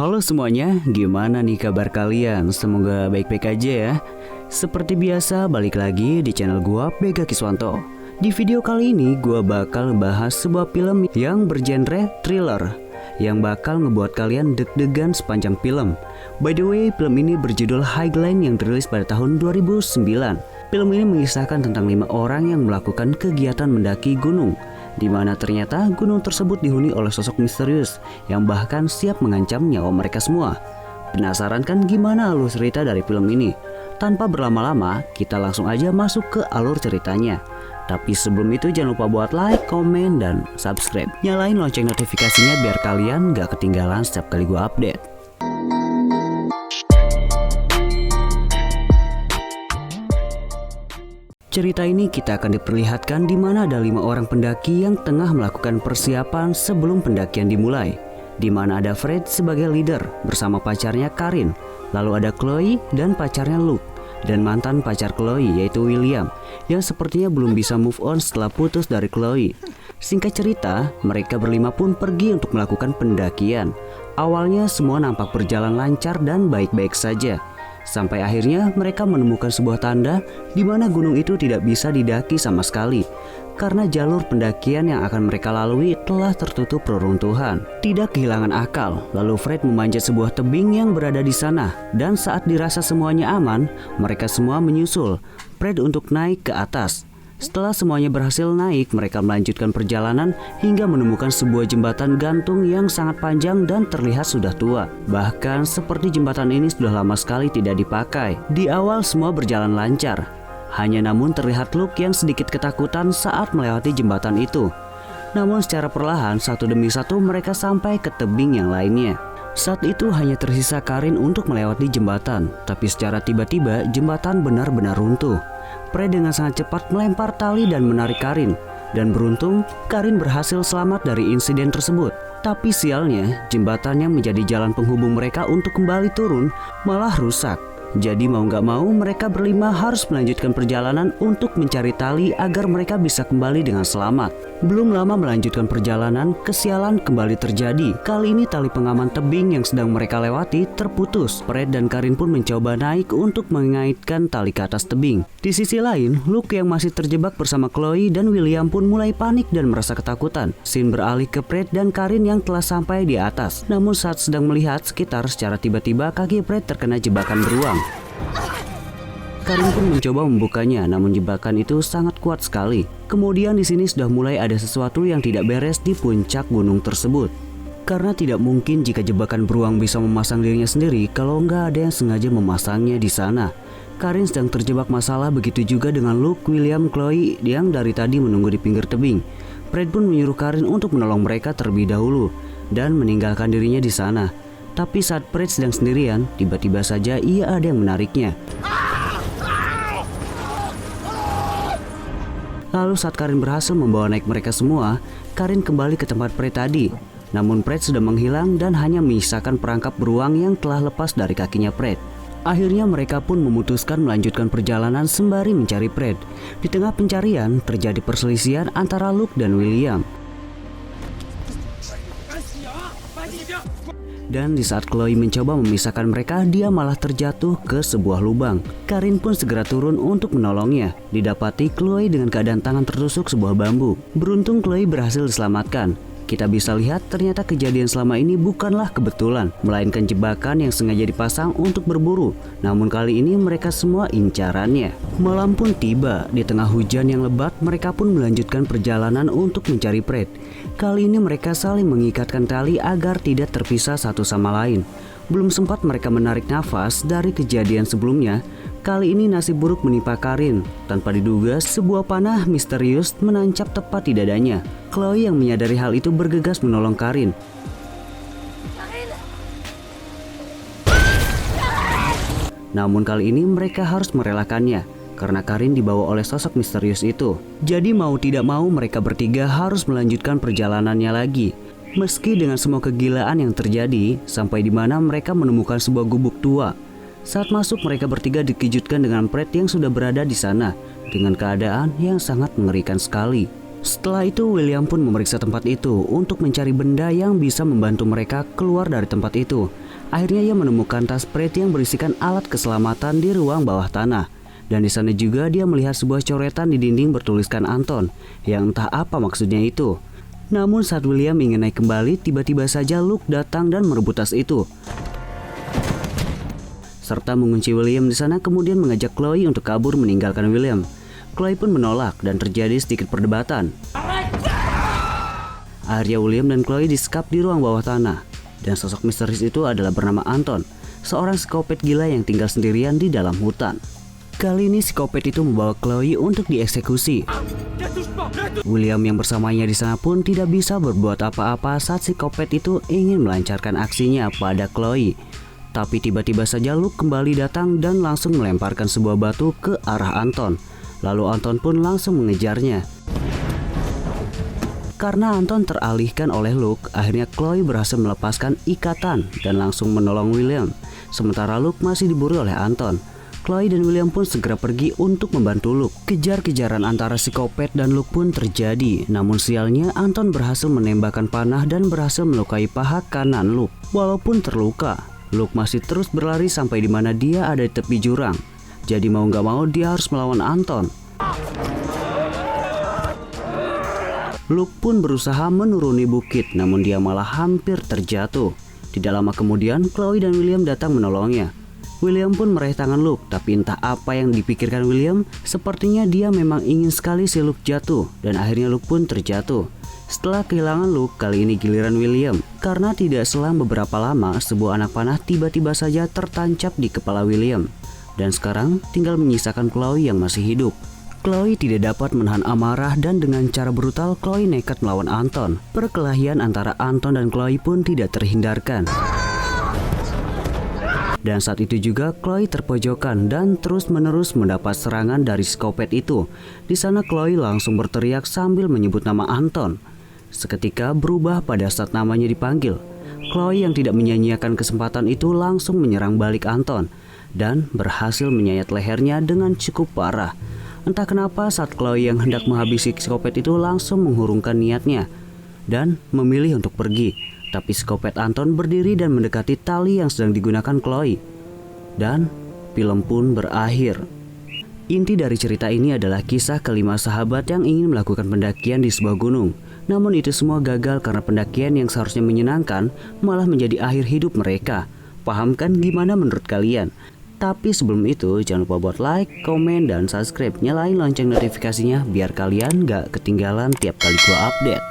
Halo semuanya, gimana nih kabar kalian? Semoga baik-baik aja ya. Seperti biasa, balik lagi di channel gua, Bega Kiswanto. Di video kali ini, gua bakal membahas sebuah film yang bergenre thriller, yang bakal ngebuat kalian deg-degan sepanjang film. By the way, film ini berjudul Highline yang dirilis pada tahun 2009. Film ini mengisahkan tentang 5 orang yang melakukan kegiatan mendaki gunung, di mana ternyata gunung tersebut dihuni oleh sosok misterius yang bahkan siap mengancam nyawa mereka semua. Penasaran kan gimana alur cerita dari film ini? Tanpa berlama-lama, kita langsung aja masuk ke alur ceritanya. Tapi sebelum itu jangan lupa buat like, komen, dan subscribe. Nyalain lonceng notifikasinya biar kalian gak ketinggalan setiap kali gue update. Cerita ini kita akan diperlihatkan di mana ada 5 orang pendaki yang tengah melakukan persiapan sebelum pendakian dimulai. Di mana ada Fred sebagai leader bersama pacarnya Karin, lalu ada Chloe dan pacarnya Luke, dan mantan pacar Chloe yaitu William yang sepertinya belum bisa move on setelah putus dari Chloe. Singkat cerita, mereka berlima pun pergi untuk melakukan pendakian. Awalnya semua nampak berjalan lancar dan baik-baik saja. Sampai akhirnya mereka menemukan sebuah tanda di mana gunung itu tidak bisa didaki sama sekali karena jalur pendakian yang akan mereka lalui telah tertutup reruntuhan. Tidak kehilangan akal, lalu Fred memanjat sebuah tebing yang berada di sana, dan saat dirasa semuanya aman, mereka semua menyusul Fred untuk naik ke atas. Setelah semuanya berhasil naik, mereka melanjutkan perjalanan hingga menemukan sebuah jembatan gantung yang sangat panjang dan terlihat sudah tua. Bahkan seperti jembatan ini sudah lama sekali tidak dipakai. Di awal semua berjalan lancar. Hanya namun terlihat Luke yang sedikit ketakutan saat melewati jembatan itu. Namun secara perlahan satu demi satu mereka sampai ke tebing yang lainnya. Saat itu hanya tersisa Karin untuk melewati jembatan, tapi secara tiba-tiba jembatan benar-benar runtuh. Fred dengan sangat cepat melempar tali dan menarik Karin, dan beruntung Karin berhasil selamat dari insiden tersebut. Tapi sialnya, jembatan yang menjadi jalan penghubung mereka untuk kembali turun malah rusak. Jadi mau gak mau mereka berlima harus melanjutkan perjalanan untuk mencari tali agar mereka bisa kembali dengan selamat. Belum lama melanjutkan perjalanan, kesialan kembali terjadi. Kali ini tali pengaman tebing yang sedang mereka lewati terputus. Fred dan Karin pun mencoba naik untuk mengaitkan tali ke atas tebing. Di sisi lain, Luke yang masih terjebak bersama Chloe dan William pun mulai panik dan merasa ketakutan. Scene beralih ke Fred dan Karin yang telah sampai di atas. Namun saat sedang melihat sekitar, secara tiba-tiba kaki Fred terkena jebakan beruang. Karin pun mencoba membukanya, namun jebakan itu sangat kuat sekali. Kemudian di sini sudah mulai ada sesuatu yang tidak beres di puncak gunung tersebut. Karena tidak mungkin jika jebakan beruang bisa memasang dirinya sendiri kalau nggak ada yang sengaja memasangnya di sana. Karin sedang terjebak masalah, begitu juga dengan Luke, William, Chloe yang dari tadi menunggu di pinggir tebing. Fred pun menyuruh Karin untuk menolong mereka terlebih dahulu dan meninggalkan dirinya di sana. Tapi saat Fred sedang sendirian, tiba-tiba saja ia ada yang menariknya. Lalu saat Karin berhasil membawa naik mereka semua, Karin kembali ke tempat Fred tadi. Namun Fred sudah menghilang dan hanya menyisakan perangkap beruang yang telah lepas dari kakinya Fred. Akhirnya mereka pun memutuskan melanjutkan perjalanan sembari mencari Fred. Di tengah pencarian terjadi perselisihan antara Luke dan William. Dan di saat Chloe mencoba memisahkan mereka, dia malah terjatuh ke sebuah lubang. Karin pun segera turun untuk menolongnya. Didapati Chloe dengan keadaan tangan tertusuk sebuah bambu. Beruntung Chloe berhasil diselamatkan. Kita bisa lihat ternyata kejadian selama ini bukanlah kebetulan, melainkan jebakan yang sengaja dipasang untuk berburu. Namun kali ini mereka semua incarannya. Malam pun tiba. Di tengah hujan yang lebat, mereka pun melanjutkan perjalanan untuk mencari Fred. Kali ini mereka saling mengikatkan tali agar tidak terpisah satu sama lain. Belum sempat mereka menarik nafas dari kejadian sebelumnya, kali ini nasib buruk menimpa Karin. Tanpa diduga, sebuah panah misterius menancap tepat di dadanya. Chloe yang menyadari hal itu bergegas menolong Karin. Namun kali ini mereka harus merelakannya karena Karin dibawa oleh sosok misterius itu. Jadi mau tidak mau mereka bertiga harus melanjutkan perjalanannya lagi. Meski dengan semua kegilaan yang terjadi, sampai di mana mereka menemukan sebuah gubuk tua. Saat masuk mereka bertiga dikejutkan dengan Fred yang sudah berada di sana dengan keadaan yang sangat mengerikan sekali. Setelah itu William pun memeriksa tempat itu untuk mencari benda yang bisa membantu mereka keluar dari tempat itu. Akhirnya ia menemukan tas Fred yang berisikan alat keselamatan di ruang bawah tanah. Dan di sana juga dia melihat sebuah coretan di dinding bertuliskan Anton, yang entah apa maksudnya itu. Namun saat William ingin naik kembali, tiba-tiba saja Luke datang dan merebut tas itu, serta mengunci William di sana, kemudian mengajak Chloe untuk kabur meninggalkan William. Chloe pun menolak dan terjadi sedikit perdebatan. Akhirnya William dan Chloe disekap di ruang bawah tanah. Dan sosok misterius itu adalah bernama Anton, seorang psikopat gila yang tinggal sendirian di dalam hutan. Kali ini psikopat itu membawa Chloe untuk dieksekusi. William yang bersamanya di sana pun tidak bisa berbuat apa-apa saat psikopat itu ingin melancarkan aksinya pada Chloe. Tapi tiba-tiba saja Luke kembali datang dan langsung melemparkan sebuah batu ke arah Anton. Lalu Anton pun langsung mengejarnya. Karena Anton teralihkan oleh Luke, akhirnya Chloe berhasil melepaskan ikatan dan langsung menolong William. Sementara Luke masih diburu oleh Anton. Chloe dan William pun segera pergi untuk membantu Luke. Kejar-kejaran antara psikopat dan Luke pun terjadi. Namun sialnya Anton berhasil menembakkan panah dan berhasil melukai paha kanan Luke. Walaupun terluka, Luke masih terus berlari sampai di mana dia ada di tepi jurang. Jadi mau gak mau dia harus melawan Anton. Luke pun berusaha menuruni bukit, namun dia malah hampir terjatuh. Tidak lama kemudian, Chloe dan William datang menolongnya. William pun meraih tangan Luke, tapi entah apa yang dipikirkan William, sepertinya dia memang ingin sekali si Luke jatuh, dan akhirnya Luke pun terjatuh. Setelah kehilangan Luke, kali ini giliran William. Karena tidak selang beberapa lama, sebuah anak panah tiba-tiba saja tertancap di kepala William. Dan sekarang tinggal menyisakan Chloe yang masih hidup. Chloe tidak dapat menahan amarah dan dengan cara brutal Chloe nekat melawan Anton. Perkelahian antara Anton dan Chloe pun tidak terhindarkan. Dan saat itu juga Chloe terpojokan dan terus-menerus mendapat serangan dari psikopat itu. Di sana Chloe langsung berteriak sambil menyebut nama Anton. Seketika berubah pada saat namanya dipanggil. Chloe yang tidak menyia-nyiakan kesempatan itu langsung menyerang balik Anton dan berhasil menyayat lehernya dengan cukup parah. Entah kenapa saat Chloe yang hendak menghabisi psikopat itu langsung menghurungkan niatnya dan memilih untuk pergi. Tapi psikopat Anton berdiri dan mendekati tali yang sedang digunakan Chloe. Dan film pun berakhir. Inti dari cerita ini adalah kisah kelima sahabat yang ingin melakukan pendakian di sebuah gunung. Namun itu semua gagal karena pendakian yang seharusnya menyenangkan malah menjadi akhir hidup mereka. Paham kan gimana menurut kalian? Tapi sebelum itu jangan lupa buat like, komen, dan subscribe. Nyalain lonceng notifikasinya biar kalian gak ketinggalan tiap kali gua update.